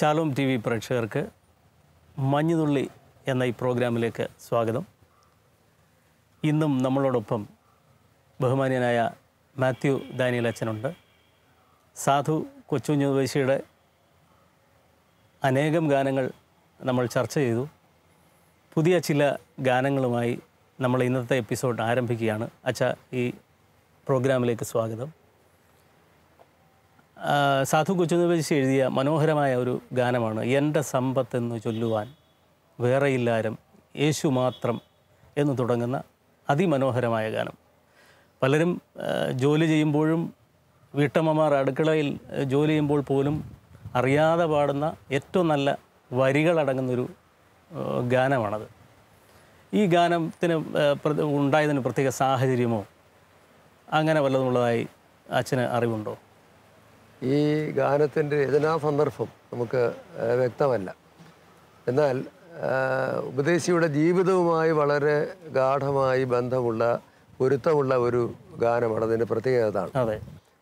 Shalom T V പ്രേക്ഷകർക്ക് മഞ്ഞുതുള്ളി എന്ന ഈ പ്രോഗ്രാമിലേക്ക് സ്വാഗതം. ഇന്നും നമ്മളോടൊപ്പം ബഹുമാന്യനായ മാത്യു ദാനിയേൽ അച്ഛനുണ്ട്. സാധു കൊച്ചുകുഞ്ഞുപദേശിയുടെ അനേകം ഗാനങ്ങൾ നമ്മൾ ചർച്ച ചെയ്തു. പുതിയ ചില ഗാനങ്ങളുമായി നമ്മൾ ഇന്നത്തെ എപ്പിസോഡ് ആരംഭിക്കുകയാണ്. അച്ഛ, ഈ പ്രോഗ്രാമിലേക്ക് സ്വാഗതം. സാധു കൊച്ചുകുഞ്ഞുപദേശി എഴുതിയ മനോഹരമായ ഒരു ഗാനമാണ് എൻ്റെ സമ്പത്തെന്ന് ചൊല്ലുവാൻ വേറെയില്ലാരും യേശു മാത്രം എന്ന് തുടങ്ങുന്ന അതിമനോഹരമായ ഗാനം. പലരും ജോലി ചെയ്യുമ്പോഴും വീട്ടമ്മമാർ അടുക്കളയിൽ ജോലി ചെയ്യുമ്പോൾ പോലും അറിയാതെ പാടുന്ന ഏറ്റവും നല്ല വരികളടങ്ങുന്നൊരു ഗാനമാണത്. ഈ ഗാനത്തിന് ഉണ്ടായതിന് പ്രത്യേക സാഹചര്യമോ അങ്ങനെ വല്ലതുമുള്ളതായി അച്ഛന് അറിവുണ്ടോ? ഈ ഗാനത്തിൻ്റെ രചനാസന്ദർഭം നമുക്ക് വ്യക്തമല്ല. എന്നാൽ ഉപദേശിയുടെ ജീവിതവുമായി വളരെ ഗാഠമായി ബന്ധമുള്ള പൊരുത്തമുള്ള ഒരു ഗാനമാണ്. അതിൻ്റെ പ്രത്യേകത അതാണ്.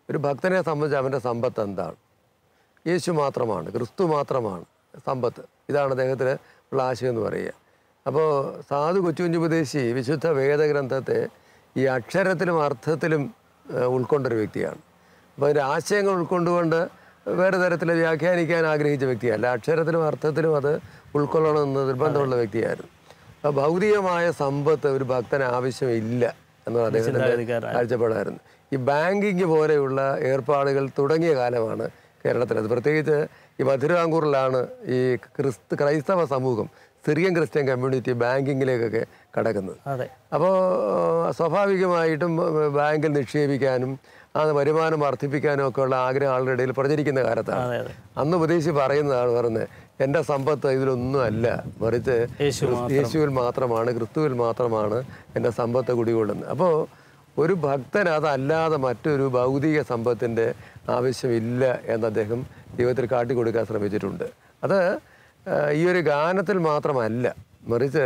ഒരു ഭക്തനെ സംബന്ധിച്ച് അവൻ്റെ സമ്പത്ത് എന്താണ്? യേശു മാത്രമാണ്, ക്രിസ്തു മാത്രമാണ് സമ്പത്ത്. ഇതാണ് അദ്ദേഹത്തിന് ഉള്ള ആശയം എന്ന് പറയുക. അപ്പോൾ സാധു കൊച്ചുകുഞ്ഞുപദേശി വിശുദ്ധ വേദഗ്രന്ഥത്തെ ഈ അക്ഷരത്തിലും അർത്ഥത്തിലും ഉൾക്കൊണ്ടൊരു വ്യക്തിയാണ്. അപ്പോൾ അതിൻ്റെ ആശയങ്ങൾ ഉൾക്കൊണ്ടുകൊണ്ട് വേറെ തരത്തിൽ വ്യാഖ്യാനിക്കാൻ ആഗ്രഹിച്ച വ്യക്തിയല്ല. അക്ഷരത്തിലും അർത്ഥത്തിലും അത് ഉൾക്കൊള്ളണമെന്ന് നിർബന്ധമുള്ള വ്യക്തിയായിരുന്നു. അപ്പോൾ ഭൗതികമായ സമ്പത്ത് ഒരു ഭക്തന് ആവശ്യമില്ല എന്നുള്ള അദ്ദേഹത്തിൻ്റെ കാഴ്ചപ്പാടായിരുന്നു. ഈ ബാങ്കിങ് പോലെയുള്ള ഏർപ്പാടുകൾ തുടങ്ങിയ കാലമാണ് കേരളത്തിലത്. പ്രത്യേകിച്ച് ഈ മധുരാങ്കൂറിലാണ് ഈ ക്രൈസ്തവ സമൂഹം, സിറിയൻ ക്രിസ്ത്യൻ കമ്മ്യൂണിറ്റി ബാങ്കിങ്ങിലേക്കൊക്കെ കടക്കുന്നത്. അപ്പോൾ സ്വാഭാവികമായിട്ടും ബാങ്കിൽ നിക്ഷേപിക്കാനും ആ വരുമാനം വർദ്ധിപ്പിക്കാനും ഒക്കെ ഉള്ള ആഗ്രഹം ആളുടെ ഇടയിൽ പ്രചരിക്കുന്ന കാലത്താണ്. അന്ന് ഉപദേശി പറയുന്നതാണ് പറഞ്ഞത്, എൻ്റെ സമ്പത്ത് ഇതിലൊന്നും അല്ല, മറിച്ച് യേശുവിൽ മാത്രമാണ്, ക്രിസ്തുവിൽ മാത്രമാണ് എൻ്റെ സമ്പത്ത് കുടികൊള്ളുന്നത്. അപ്പോൾ ഒരു ഭക്തൻ അതല്ലാതെ മറ്റൊരു ഭൗതിക സമ്പത്തിൻ്റെ ആവശ്യമില്ല എന്ന് അദ്ദേഹം ജീവിതത്തിൽ കാട്ടിക്കൊടുക്കാൻ ശ്രമിച്ചിട്ടുണ്ട്. അത് ഈ ഒരു ഗാനത്തിൽ മാത്രമല്ല, മറിച്ച്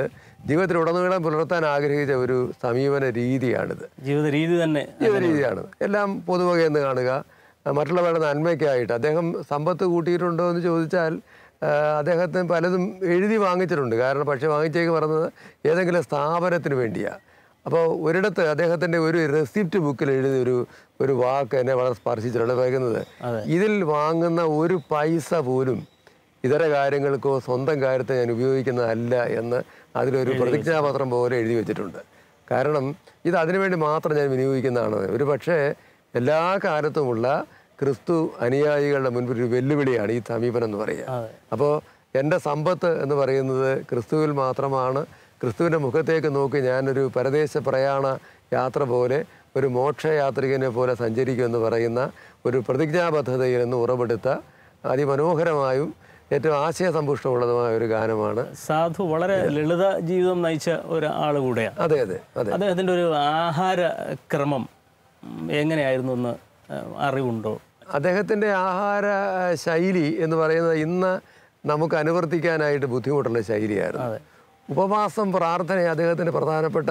ജീവിതത്തിലുടനീളം പുലർത്താൻ ആഗ്രഹിച്ച ഒരു സമീപന രീതിയാണിത്. ജീവിത രീതിയാണ്. എല്ലാം പൊതുവകയെന്ന് കാണുക, മറ്റുള്ളവരുടെ നന്മയ്ക്കായിട്ട്. അദ്ദേഹം സമ്പത്ത് കൂട്ടിയിട്ടുണ്ടോ എന്ന് ചോദിച്ചാൽ അദ്ദേഹത്തിന് പലതും എഴുതി വാങ്ങിച്ചിട്ടുണ്ട്. കാരണം പക്ഷേ വാങ്ങിച്ചേക്ക് പറഞ്ഞത് ഏതെങ്കിലും സ്ഥാപനത്തിന് വേണ്ടിയാണ്. അപ്പോൾ ഒരിടത്ത് അദ്ദേഹത്തിൻ്റെ ഒരു റെസിപ്റ്റ് ബുക്കിൽ എഴുതിയ ഒരു വാക്ക് എന്നെ വളരെ സ്പർശിച്ചിട്ടുണ്ട്. പറയുന്നത്, ഇതിൽ വാങ്ങുന്ന ഒരു പൈസ പോലും ഇതര കാര്യങ്ങൾക്കോ സ്വന്തം കാര്യത്തെ ഞാൻ ഉപയോഗിക്കുന്നതല്ല എന്ന് അതിലൊരു പ്രതിജ്ഞാപത്രം പോലെ എഴുതി വെച്ചിട്ടുണ്ട്. കാരണം ഇത് അതിനുവേണ്ടി മാത്രം ഞാൻ വിനിയോഗിക്കുന്നതാണ്. ഒരു പക്ഷേ എല്ലാ കാലത്തുമുള്ള ക്രിസ്തു അനുയായികളുടെ മുൻപിൽ ഒരു വെല്ലുവിളിയാണ് ഈ സമീപനം എന്ന് പറയുക. അപ്പോൾ എൻ്റെ സമ്പത്ത് എന്ന് പറയുന്നത് ക്രിസ്തുവിൽ മാത്രമാണ്. ക്രിസ്തുവിൻ്റെ മുഖത്തേക്ക് നോക്കി ഞാനൊരു പരദേശ പ്രയാണ യാത്ര പോലെ, ഒരു മോക്ഷയാത്രികനെ പോലെ സഞ്ചരിക്കുമെന്ന് പറയുന്ന ഒരു പ്രതിജ്ഞാബദ്ധതയിൽ നിന്ന് ഉറവെടുത്ത അതിമനോഹരമായും ഏറ്റവും ആശയസമ്പുഷ്ടമുള്ളതുമായ ഒരു ഗാനമാണ്. സാധു വളരെ ലളിത ജീവിതം നയിച്ച ഒരാൾ കൂടെയാണ്. അതെ. അദ്ദേഹത്തിൻ്റെ ഒരു ആഹാരക്രമം എങ്ങനെയായിരുന്നു എന്ന് അറിവുണ്ടോ? അദ്ദേഹത്തിൻ്റെ ആഹാര ശൈലി എന്ന് പറയുന്നത് ഇന്ന് നമുക്ക് അനുവർത്തിക്കാനായിട്ട് ബുദ്ധിമുട്ടുള്ള ശൈലിയായിരുന്നു. ഉപവാസം, പ്രാർത്ഥന അദ്ദേഹത്തിൻ്റെ പ്രധാനപ്പെട്ട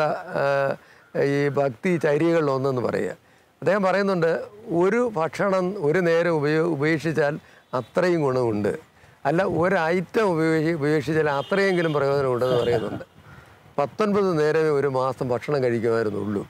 ഈ ഭക്തി ചര്യകളിലൊന്നെന്ന് പറയുക. അദ്ദേഹം പറയുന്നുണ്ട്, ഒരു ഭക്ഷണം ഒരു നേരം ഉപേക്ഷിച്ചാൽ അത്രയും ഗുണമുണ്ട്, അല്ല ഒരു ഐറ്റം ഉപേക്ഷിച്ചാൽ അത്രയെങ്കിലും പ്രയോജനമുണ്ടെന്ന് പറയുന്നുണ്ട്. 19 നേരമേ ഒരു മാസം ഭക്ഷണം കഴിക്കുമായിരുന്നുള്ളൂ.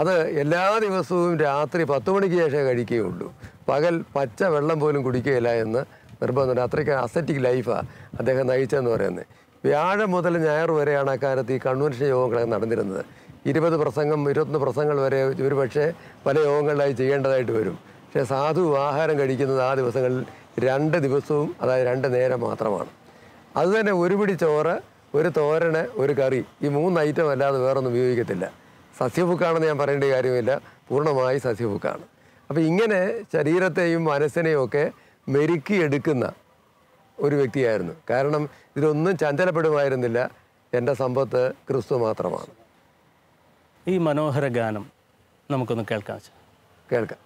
അത് എല്ലാ ദിവസവും രാത്രി 10 മണിക്ക് ശേഷമേ കഴിക്കുകയുള്ളൂ. പകൽ പച്ച വെള്ളം പോലും കുടിക്കുകയില്ല എന്ന് നിർബന്ധമുണ്ട്. അത്രയ്ക്ക് അസറ്റിക് ലൈഫാണ് അദ്ദേഹം നയിച്ചതെന്ന് പറയുന്നത്. വ്യാഴം മുതൽ ഞായർ വരെയാണ് അക്കാലത്ത് ഈ കൺവെൻഷൻ യോഗങ്ങളൊക്കെ നടന്നിരുന്നത്. 20 പ്രസംഗം 21 പ്രസംഗങ്ങൾ വരെ ഒരു പക്ഷേ പല യോഗങ്ങളിലായി ചെയ്യേണ്ടതായിട്ട് വരും. പക്ഷേ സാധു ആഹാരം കഴിക്കുന്നത് ആ ദിവസങ്ങളിൽ 2 ദിവസവും, അതായത് 2 നേരം മാത്രമാണ്. അതുതന്നെ ഒരു പിടി ചോറ്, ഒരു തോരന്, ഒരു കറി, ഈ 3 ഐറ്റം അല്ലാതെ വേറൊന്നും ഉപയോഗിക്കത്തില്ല. സസ്യഭുക്കാണെന്ന് ഞാൻ പറയേണ്ട കാര്യമില്ല, പൂർണ്ണമായി സസ്യഭുക്കാണ്. അപ്പോൾ ഇങ്ങനെ ശരീരത്തെയും മനസ്സിനെയും ഒക്കെ മെരുക്കിയെടുക്കുന്ന ഒരു വ്യക്തിയായിരുന്നു. കാരണം ഇതിലൊന്നും ചഞ്ചലപ്പെടുമായിരുന്നില്ല. എൻ്റെ സമ്പത്ത് ക്രിസ്തു മാത്രമാണ്. ഈ മനോഹര ഗാനം നമുക്കൊന്ന് കേൾക്കാം.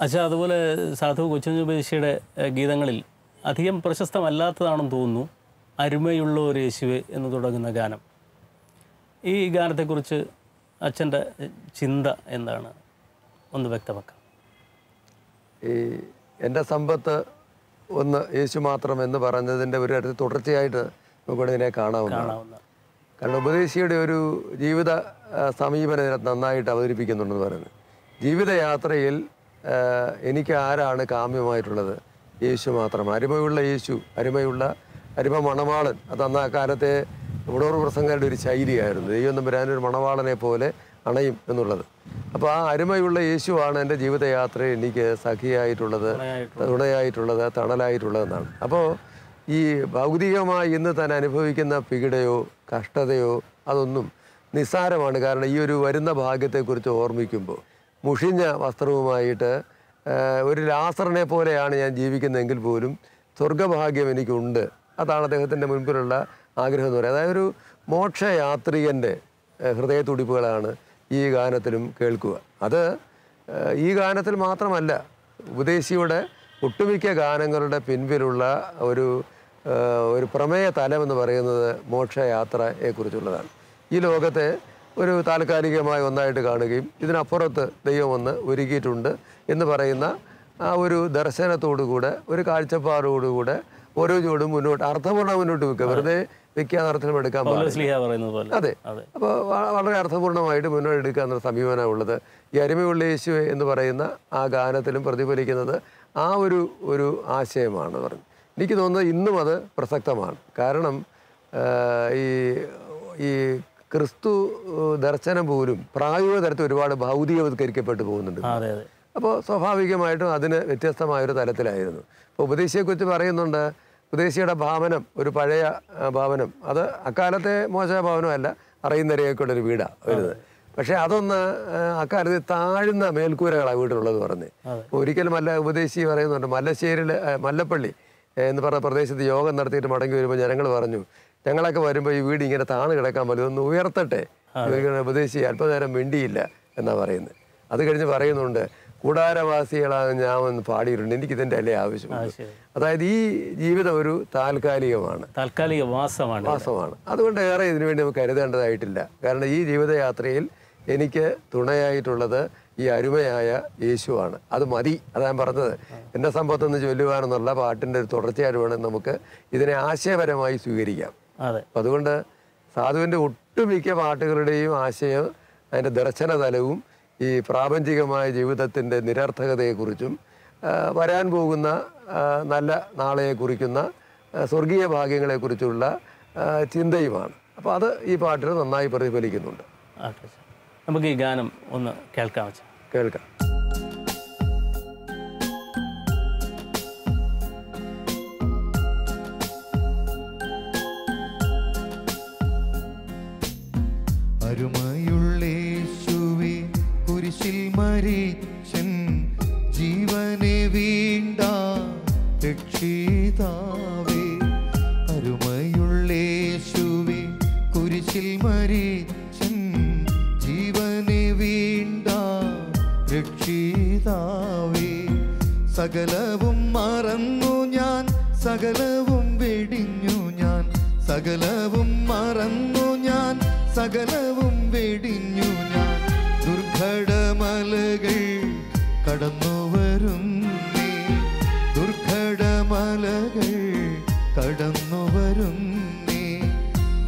അച്ഛാ, അതുപോലെ സാധു കൊച്ചുഞ്ഞുപദേശിയുടെ ഗീതങ്ങളിൽ അധികം പ്രശസ്തമല്ലാത്തതാണെന്ന് തോന്നുന്നു അരുമയുള്ള ഒരു യേശുവേ എന്ന് തുടങ്ങുന്ന ഗാനം. ഈ ഗാനത്തെക്കുറിച്ച് അച്ഛൻ്റെ ചിന്ത എന്താണ്, ഒന്ന് വ്യക്തമാക്കാം. ഈ എൻ്റെ സമ്പത്ത് ഒന്ന് യേശു മാത്രം എന്ന് പറഞ്ഞതിൻ്റെ ഒരു തരത്തിൽ തുടർച്ചയായിട്ട് നമുക്കിവിടെ ഇതിനെ കാണാവുന്ന. കാരണം ഉപദേശിയുടെ ഒരു ജീവിത സമീപനം ഇതിനകത്ത് നന്നായിട്ട് അവതരിപ്പിക്കുന്നുണ്ടെന്ന് പറയുന്നത്. ജീവിതയാത്രയിൽ എനിക്ക് ആരാണ് കാമ്യമായിട്ടുള്ളത്? യേശു മാത്രം. അരുമയുള്ള യേശു, അരുമ മണവാളൻ. അത് അന്ന് ആ കാലത്തെ ഉടോർ പ്രസംഗരുടെ ഒരു ശൈലിയായിരുന്നു. ദൈവം തമ്പുരാനൊരു മണവാളനെ പോലെ അണയും എന്നുള്ളത്. അപ്പോൾ ആ അരുമയുള്ള യേശുവാണ് എൻ്റെ ജീവിതയാത്രയിൽ എനിക്ക് സഖിയായിട്ടുള്ളത്, തുണയായിട്ടുള്ളത്, തണലായിട്ടുള്ളതെന്നാണ്. അപ്പോൾ ഈ ഭൗതികമായി ഇന്ന് താൻ അനുഭവിക്കുന്ന പീഡയോ കഷ്ടതയോ അതൊന്നും നിസ്സാരമാണ്. കാരണം ഈ ഒരു വരുന്ന ഭാഗ്യത്തെക്കുറിച്ച് ഓർമ്മിക്കുമ്പോൾ മുഷിഞ്ഞ വസ്ത്രവുമായിട്ട് ഒരു ലാസറിനെ പോലെയാണ് ഞാൻ ജീവിക്കുന്നതെങ്കിൽ പോലും സ്വർഗഭാഗ്യം എനിക്കുണ്ട്. അതാണ് അദ്ദേഹത്തിൻ്റെ മുൻപിലുള്ള ആഗ്രഹം എന്ന് പറയുന്നത്. അതായത് ഒരു മോക്ഷയാത്രികൻ്റെ ഹൃദയത്തുടിപ്പുകളാണ് ഈ ഗാനത്തിലും കേൾക്കുക. അത് ഈ ഗാനത്തിൽ മാത്രമല്ല, ഉപദേശിയുടെ ഒട്ടുമിക്ക ഗാനങ്ങളുടെ പിൻപിലുള്ള ഒരു പ്രമേയ തലമെന്ന് പറയുന്നത് മോക്ഷയാത്രയെക്കുറിച്ചുള്ളതാണ്. ഈ ലോകത്തെ ഒരു താൽക്കാലികമായ ഒന്നായിട്ട് കാണുകയും ഇതിനപ്പുറത്ത് ദൈവം ഒന്ന് ഒരുക്കിയിട്ടുണ്ട് എന്ന് പറയുന്ന ആ ഒരു ദർശനത്തോടുകൂടെ, ഒരു കാഴ്ചപ്പാടോടുകൂടെ ഓരോ ചുവടും അർത്ഥപൂർണ്ണം മുന്നോട്ട് വെക്കുക. വെറുതെ വെക്കാതെ അർത്ഥം എടുക്കാൻ പാടില്ല. അതെ. അപ്പോൾ വളരെ അർത്ഥപൂർണ്ണമായിട്ട് മുന്നോട്ട് എടുക്കുക എന്ന സമീപനമാണ് ഉള്ളത്. ഈ അരുമയുള്ള യേശു എന്ന് പറയുന്ന ആ ഗാനത്തിലും പ്രതിഫലിക്കുന്നത് ആ ഒരു ആശയമാണ് പറഞ്ഞു. എനിക്ക് തോന്നുന്നത് ഇന്നും അത് പ്രസക്തമാണ്. കാരണം ഈ ക്രിസ്തു ദർശനം പോലും പ്രായോഗിക തരത്തിൽ ഒരുപാട് ഭൗതികവത്കരിക്കപ്പെട്ടു പോകുന്നുണ്ട്. അപ്പോൾ സ്വാഭാവികമായിട്ടും അതിന് വ്യത്യസ്തമായൊരു തലത്തിലായിരുന്നു. അപ്പോൾ ഉപദേശിയെക്കുറിച്ച് പറയുന്നുണ്ട്, ഉപദേശിയുടെ ഭാവനം ഒരു പഴയ ഭാവനം, അത് അക്കാലത്തെ മോശമായ ഭാവനമല്ല, അറിയുന്നവരെയൊക്കെയുള്ളൊരു വീടാണ് വരുന്നത്. പക്ഷേ അതൊന്ന് അക്കാലത്ത് താഴ്ന്ന മേൽക്കൂരകളാണ് വീട്ടിലുള്ളത് പറഞ്ഞ്. ഒരിക്കലും ഉപദേശി പറയുന്നുണ്ട്, മല്ലപ്പള്ളി എന്ന് പറഞ്ഞ പ്രദേശത്ത് യോഗം നടത്തിയിട്ട് മടങ്ങി വരുമ്പോൾ ജനങ്ങൾ പറഞ്ഞു, ഞങ്ങളൊക്കെ വരുമ്പോൾ ഈ വീട് ഇങ്ങനെ താണു കിടക്കാൻ പറ്റും, ഒന്ന് ഉയർത്തട്ടെ. ഉപദേശി അല്പനേരം മിണ്ടിയില്ല എന്നാണ് പറയുന്നത്. അത് കഴിഞ്ഞ് പറയുന്നുണ്ട്, കൂടാരവാസികളാണ് ഞാൻ ഒന്ന് പാടിയിട്ടുണ്ട്, എനിക്കിതിൻ്റെ അല്ലേ ആവശ്യമുണ്ട്. അതായത് ഈ ജീവിതം ഒരു താൽക്കാലിക വാസമാണ്. അതുകൊണ്ട് ഏറെ ഇതിനുവേണ്ടി നമുക്ക് കരുതേണ്ടതായിട്ടില്ല. കാരണം ഈ ജീവിതയാത്രയിൽ എനിക്ക് തുണയായിട്ടുള്ളത് ഈ അരുമയായ യേശുവാണ്. അത് മതി. അതാ ഞാൻ പറഞ്ഞത്, എൻ്റെ സമ്പത്തൊന്ന് ചൊല്ലുവാനെന്നുള്ള പാട്ടിൻ്റെ ഒരു തുടർച്ചയായിട്ട് വേണം നമുക്ക് ഇതിനെ ആശയപരമായി സ്വീകരിക്കാം. അപ്പം അതുകൊണ്ട് സാധുവിൻ്റെ ഒട്ടുമിക്ക പാട്ടുകളുടെയും ആശയം, അതിൻ്റെ ദർശനതലവും ഈ പ്രാപഞ്ചികമായ ജീവിതത്തിൻ്റെ നിരർത്ഥകതയെക്കുറിച്ചും വരാൻ പോകുന്ന നല്ല നാളെയെ കുറിക്കുന്ന സ്വർഗീയ ഭാഗ്യങ്ങളെക്കുറിച്ചുള്ള ചിന്തയുമാണ്. അപ്പോൾ അത് ഈ പാട്ടിൽ നന്നായി പ്രതിഫലിക്കുന്നുണ്ട്. നമുക്ക് ഈ ഗാനം ഒന്ന് കേൾക്കാം. അരുമയുള്ളേശുവേ കുരിശിൽ മരിച്ചൻ ജീവനെ വീണ്ട രക്ഷിതാവേ, അരുമയുള്ളേശുവേ കുരിശിൽ മരിച്ചൻ ജീവനെ വീണ്ട രക്ഷിതാവേ, സകലവും മറന്നു ഞാൻ, സകലവും വെടിഞ്ഞു ഞാൻ, സകലവും മറന്നു ഞാൻ, സകലവും വെടിഞ്ഞു ഞാൻ, ദുർഘടമലകൾ കടന്നു വരുന്നേ, ദുർഘടമലകൾ കടന്നു വരുന്നേ,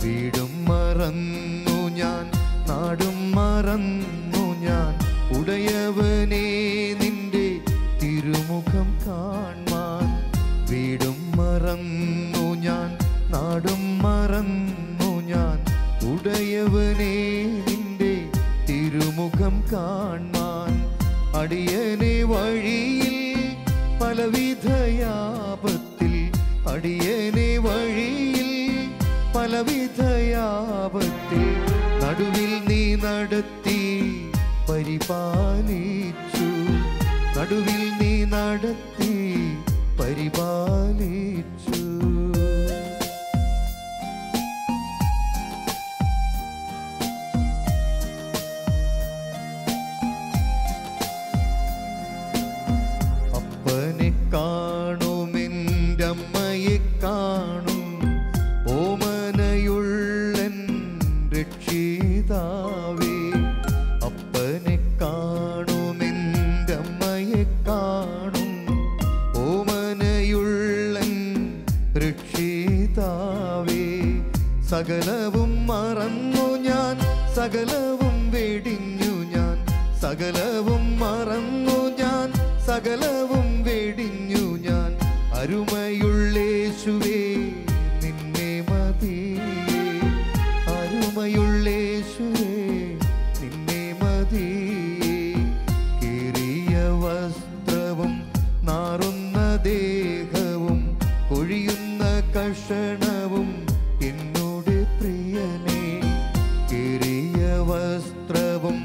വീടും മറന്നു ഞാൻ, നാടും മറന്നു ഞാൻ, ഉടയവനേ നിന്റെ തിരുമുഖം കാൺമാൻ, വീടും മറന്നു ഞാൻ, നാടും മറന്നു ഞാൻ, ഉടയവനേ നിന്റെ തിരുമുഖം കാൺമാൻ, അടിയനെ വഴിയിൽ പലവിധയാപത്തിൽ, അടിയനെ വഴിയിൽ പലവിധയാപത്തിൽ, നടുവിൽ നീ നടത്തി പരിപാലിച്ചു, നടുവിൽ നീ നടത്തി പരിപാലിച്ചു. സകലവും മറന്നു ഞാൻ, സകലവും വെടിഞ്ഞു ഞാൻ, സകലവും മറന്നു ഞാൻ, സകലവും വെടിഞ്ഞു ഞാൻ. അരുമയുള്ളേശുവേ നിന്നെ മതി, അരുമയുള്ളേശുവേ നിന്നെ മതി. കീറിയ വസ്ത്രവും നാറുന്ന ദേഹവും കൊഴിയുന്ന കഷണവും എന്നോട് പ്രിയനേ. കീറിയ വസ്ത്രവും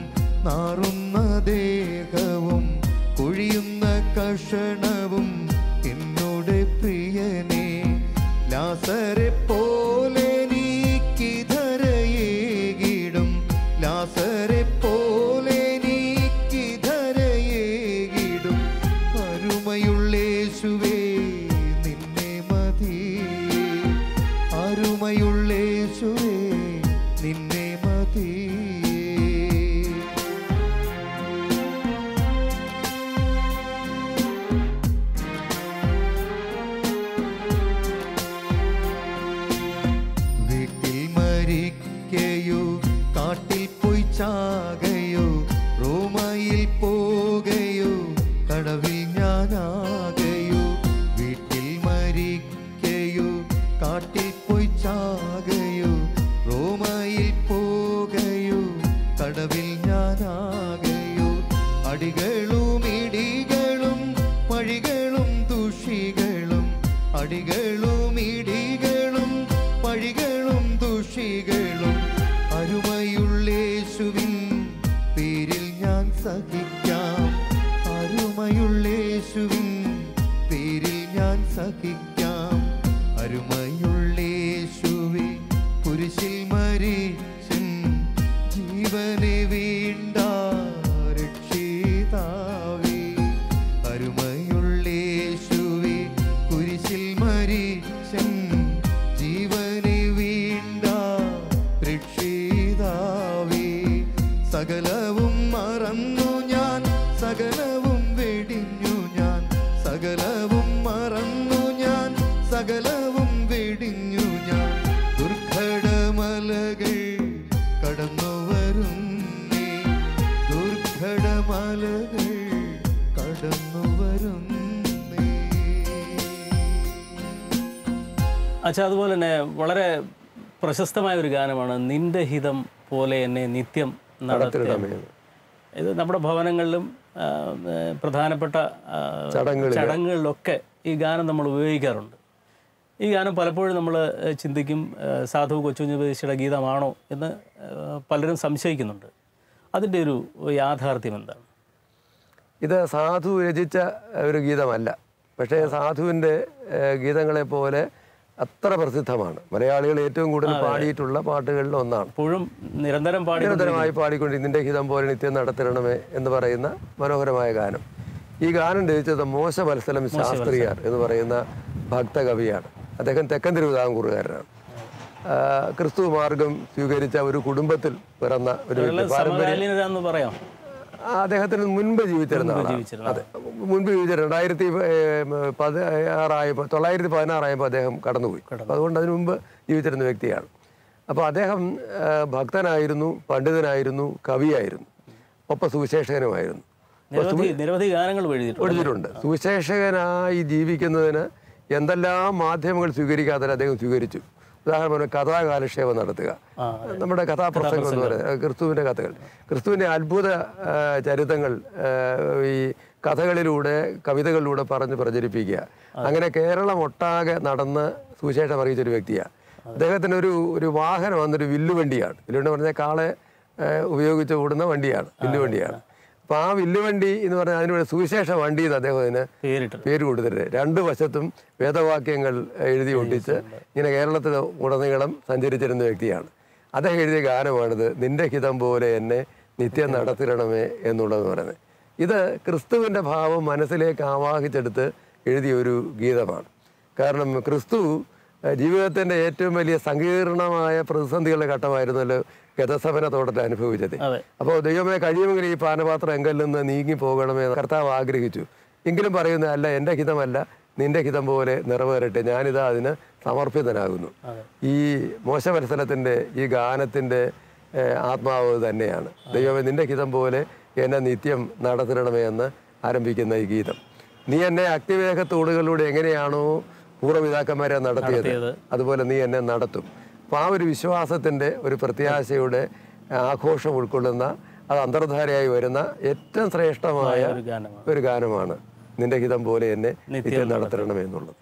നാറുന്ന ദേഹവും കൊഴിയുന്ന കഷണവും എന്നോട് പ്രിയനേ. ലാസരെ പോലെ നീക്കിധരയേകിടും, ലാസരെ പോലെ നീക്കിധരയേകിടും. അരുമയുള്ളേശുവേ നിന്നെ മതി, അരുമയുള്ളേശുവേ നിന്നെ മതി. വീട്ടിൽ മരിക്കയോ കാട്ടിൽ പോയി ചാകയോ റോമയിൽ പോകയോ കടവിൽ ഞാനാകയോ. വീട്ടിൽ മരിക്കയോ കാട്ടിൽ പോയി ചാകയോ റോമയിൽ പോകയോ കടവിൽ ഞാനാകയോ. അടികളും ഇടികളും പഴികളും ദുഷികളും, അടികളും ഇടികളും പഴികളും ദുഷികളും. അരുമയുള്ളേശുവിൻ പേരിൽ ഞാൻ സഹിക്കാം, അരുമയുള്ളേശുവിൻ പേരിൽ ഞാൻ സഹിക്കാം. അരുമയുള്ളേശുവേ കുരിശിൽ മരിച്ചൻ ജീവനെ വീണ്ട രക്ഷിതാവേ. അരുമയുള്ളേശുവേ കുരിശിൽ മരിച്ചൻ ജീവനെ വീണ്ട രക്ഷിതാവേ. സകലവും മറന്നു ഞാൻ, സകലവും വെടിഞ്ഞു ഞാൻ, സകലവും മറന്നു ഞാൻ, സകലവും വെടിഞ്ഞു ഞാൻ. ദുർഘടമലകൾ കടന്നു വരുന്നേ, ദുർഘടമലകൾ കടന്നു വരുന്നേ. അച്ഛാ, അതുപോലെ തന്നെ വളരെ പ്രശസ്തമായ ഒരു ഗാനമാണ് നിന്റെ ഹിതം പോലെ എന്നെ നിത്യം നടത്തണമേ. ഇത് നമ്മുടെ ഭവനങ്ങളിലും പ്രധാനപ്പെട്ട ചടങ്ങുകളിലൊക്കെ ഈ ഗാനം നമ്മൾ ഉപയോഗിക്കാറുണ്ട്. ഈ ഗാനം പലപ്പോഴും നമ്മൾ ചിന്തിക്കും സാധു കൊച്ചുകുഞ്ഞുപദേശിയുടെ ഗീതമാണോ എന്ന് പലരും സംശയിക്കുന്നുണ്ട്. അതിൻ്റെ ഒരു യാഥാർത്ഥ്യം എന്താണ്? ഇത് സാധു രചിച്ച ഒരു ഗീതമല്ല, പക്ഷേ സാധുവിൻ്റെ ഗീതങ്ങളെ പോലെ അത്ര പ്രസിദ്ധമാണ്. മലയാളികൾ ഏറ്റവും കൂടുതൽ പാടിയിട്ടുള്ള പാട്ടുകളിൽ ഒന്നാണ്. ഇപ്പോഴും നിരന്തരമായി പാടിക്കൊണ്ട് നിന്റെ ഹിതം പോലെ നിത്യം നടത്തിരണമേ എന്ന് പറയുന്ന മനോഹരമായ ഗാനം. ഈ ഗാനം രചിച്ചത് മോശവത്സലം ശാസ്ത്രിയാർ എന്ന് പറയുന്ന ഭക്തകവിയാണ്. അദ്ദേഹം തെക്കൻ തിരുവിതാംകൂറുകാരനാണ്. ക്രിസ്തു മാർഗം സ്വീകരിച്ച ഒരു കുടുംബത്തിൽ പിറന്ന ഒരു പാരമ്പര്യം. അദ്ദേഹത്തിന് മുൻപ് ജീവിച്ചിരുന്ന ആളാണ്. അതെ, മുൻപ് ജീവിച്ചിരുന്ന 1916 അദ്ദേഹം കടന്നുപോയി. അതുകൊണ്ട് അതിനു മുമ്പ് ജീവിച്ചിരുന്ന വ്യക്തിയാണ്. അപ്പോൾ അദ്ദേഹം ഭക്തനായിരുന്നു, പണ്ഡിതനായിരുന്നു, കവിയായിരുന്നു, ഒപ്പം സുവിശേഷകനുമായിരുന്നു. നിരവധി ഗാനങ്ങൾ എഴുതിയിട്ടുണ്ട്. സുവിശേഷകനായി ജീവിക്കുന്നതിന് എന്തെല്ലാം മാധ്യമങ്ങൾ സ്വീകരിക്കാതെ അദ്ദേഹം സ്വീകരിച്ചു. ഉദാഹരണം കഥാകാലക്ഷേപം നടത്തുക, നമ്മുടെ കഥാപ്രസംഗം എന്ന് പറയുന്നത്, ക്രിസ്തുവിൻ്റെ കഥകൾ, ക്രിസ്തുവിൻ്റെ അത്ഭുത ചരിത്രങ്ങൾ ഈ കഥകളിലൂടെ കവിതകളിലൂടെ പറഞ്ഞ് പ്രചരിപ്പിക്കുക. അങ്ങനെ കേരളം ഒട്ടാകെ നടന്ന് സുവിശേഷം അറിയിച്ചൊരു വ്യക്തിയാണ്. അദ്ദേഹത്തിന് ഒരു വാഹനം വന്നൊരു വില്ലുവണ്ടിയാണ്. വില്ലുവണ്ടി പറഞ്ഞാൽ കാളെ ഉപയോഗിച്ച് ഓടുന്ന വണ്ടിയാണ്, വില്ലുവണ്ടിയാണ്. അപ്പോൾ ആ വില്ലുവണ്ടി എന്ന് പറഞ്ഞാൽ അതിനൂടെ സുവിശേഷ വണ്ടി എന്ന് അദ്ദേഹത്തിന് പേര് കൊടുത്തിട്ട് 2 വശത്തും വേദവാക്യങ്ങൾ എഴുതി ഒട്ടിച്ച് ഇങ്ങനെ കേരളത്തിൽ ഉടനീളം സഞ്ചരിച്ചിരുന്ന വ്യക്തിയാണ്. അദ്ദേഹം എഴുതിയ ഗാനമാണിത്, നിന്റെ ഹിതം പോലെ എന്നെ നിത്യം നടത്തിരണമേ എന്നുള്ളതെന്ന് പറയുന്നത്. ഇത് ക്രിസ്തുവിൻ്റെ ഭാവം മനസ്സിലേക്ക് ആവാഹിച്ചെടുത്ത് എഴുതിയ ഒരു ഗീതമാണ്. കാരണം ക്രിസ്തു ജീവിതത്തിൻ്റെ ഏറ്റവും വലിയ സങ്കീർണമായ പ്രതിസന്ധികളുടെ ഘട്ടമായിരുന്നല്ലോ ഗതസമന തോട്ടത്തിൽ അനുഭവിച്ചത്. അപ്പോൾ ദൈവമേ കഴിയുമെങ്കിൽ ഈ പാനപാത്രം എങ്കിൽ നിന്ന് നീങ്ങി പോകണമേ കർത്താവ് ആഗ്രഹിച്ചു. എങ്കിലും പറയുന്നത് അല്ല, എൻ്റെ ഹിതമല്ല നിന്റെ ഹിതം പോലെ നിറവേറട്ടെ, ഞാനിതാ അതിന് സമർപ്പിതനാകുന്നു. ഈ മോശവത്സലത്തിൻ്റെ ഈ ഗാനത്തിൻ്റെ ആത്മാവ് തന്നെയാണ്. ദൈവമേ, നിന്റെ ഹിതം പോലെ എന്നെ നിത്യം നടത്തിരണമേ എന്ന് ആരംഭിക്കുന്ന ഈ ഗീതം. നീ എന്നെ അഗ്നിവേഗത്തോടുകളിലൂടെ എങ്ങനെയാണോ പൂർവ്വപിതാക്കന്മാരെ നടത്തിയത്, അതുപോലെ നീ എന്നെ നടത്തും. അപ്പോൾ ആ ഒരു വിശ്വാസത്തിൻ്റെ, ഒരു പ്രത്യാശയുടെ ആഘോഷം ഉൾക്കൊള്ളുന്ന, അത് അന്തർധാരയായി വരുന്ന ഏറ്റവും ശ്രേഷ്ഠമായ ഒരു ഗാനമാണ് നിന്റെ ഹിതം പോലെ എന്നെ നിത്യം നടത്തണമെന്നുള്ളത്.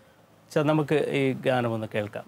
നമുക്ക് ഈ ഗാനം ഒന്ന് കേൾക്കാം.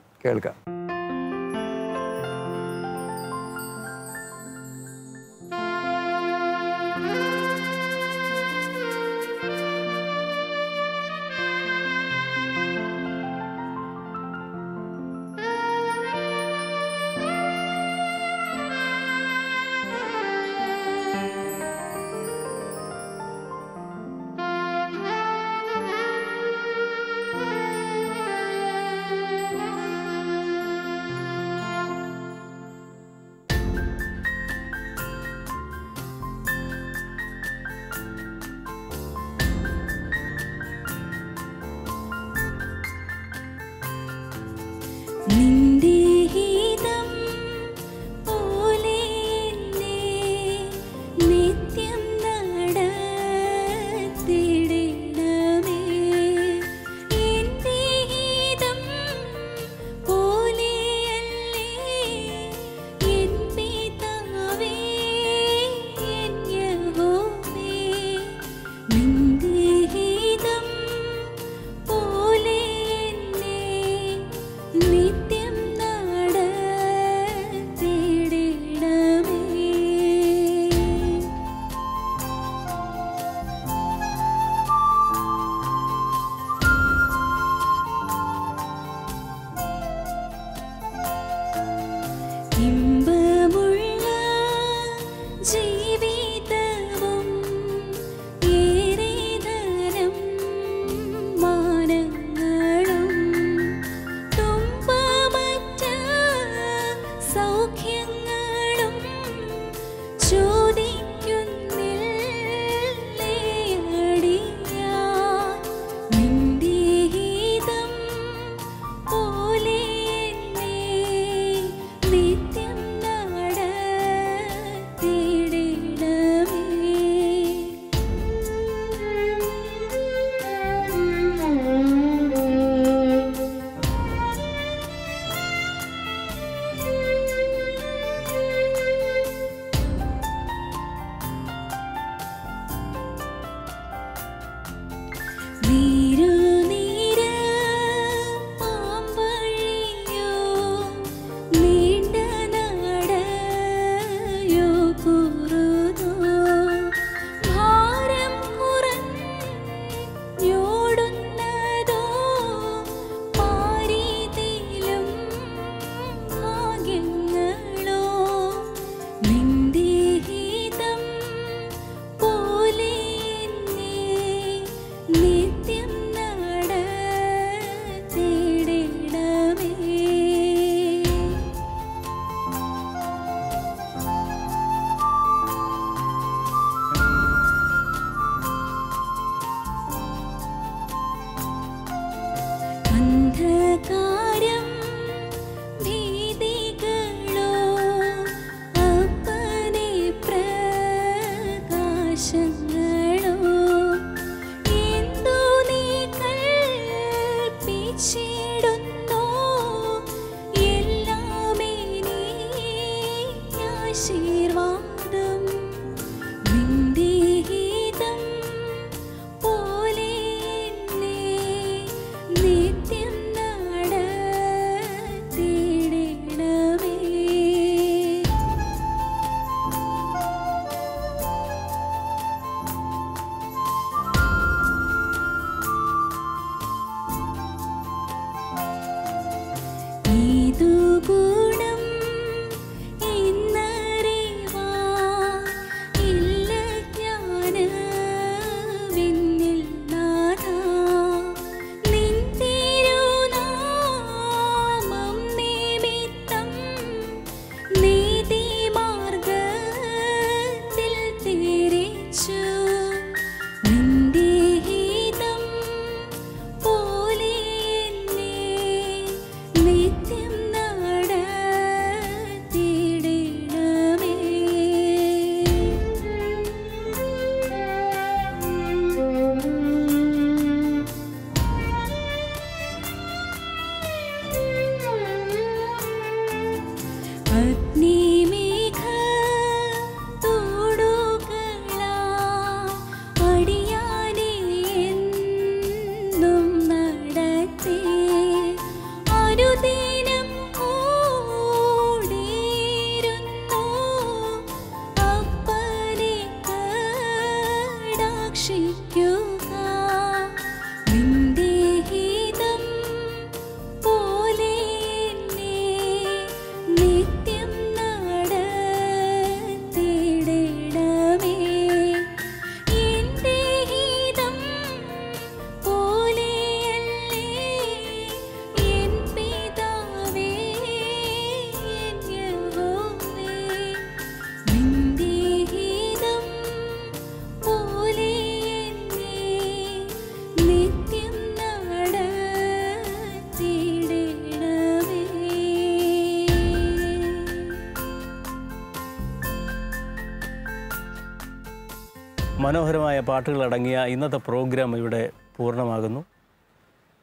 മനോഹരമായ പാട്ടുകളടങ്ങിയ ഇന്നത്തെ പ്രോഗ്രാം ഇവിടെ പൂർണ്ണമാകുന്നു.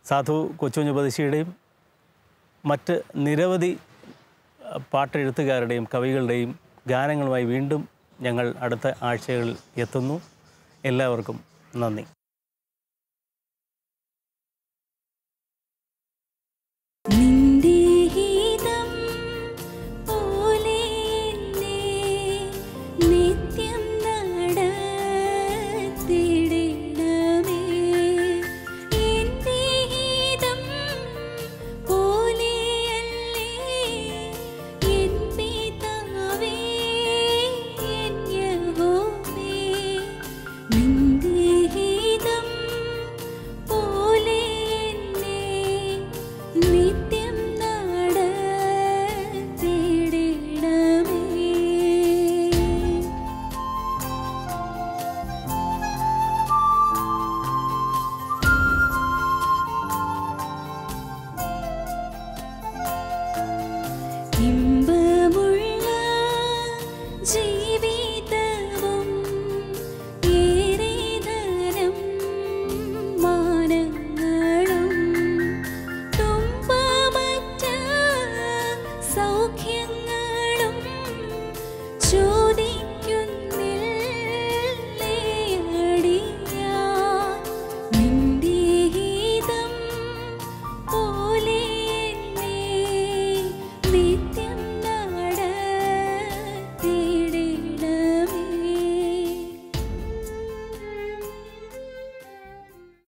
സാധു കൊച്ചുകുഞ്ഞുപദേശിയുടെയും മറ്റ് നിരവധി പാട്ടെഴുത്തുകാരുടെയും കവികളുടെയും ഗാനങ്ങളുമായി വീണ്ടും ഞങ്ങൾ അടുത്ത ആഴ്ചകളിൽ എത്തുന്നു. എല്ലാവർക്കും നന്ദി.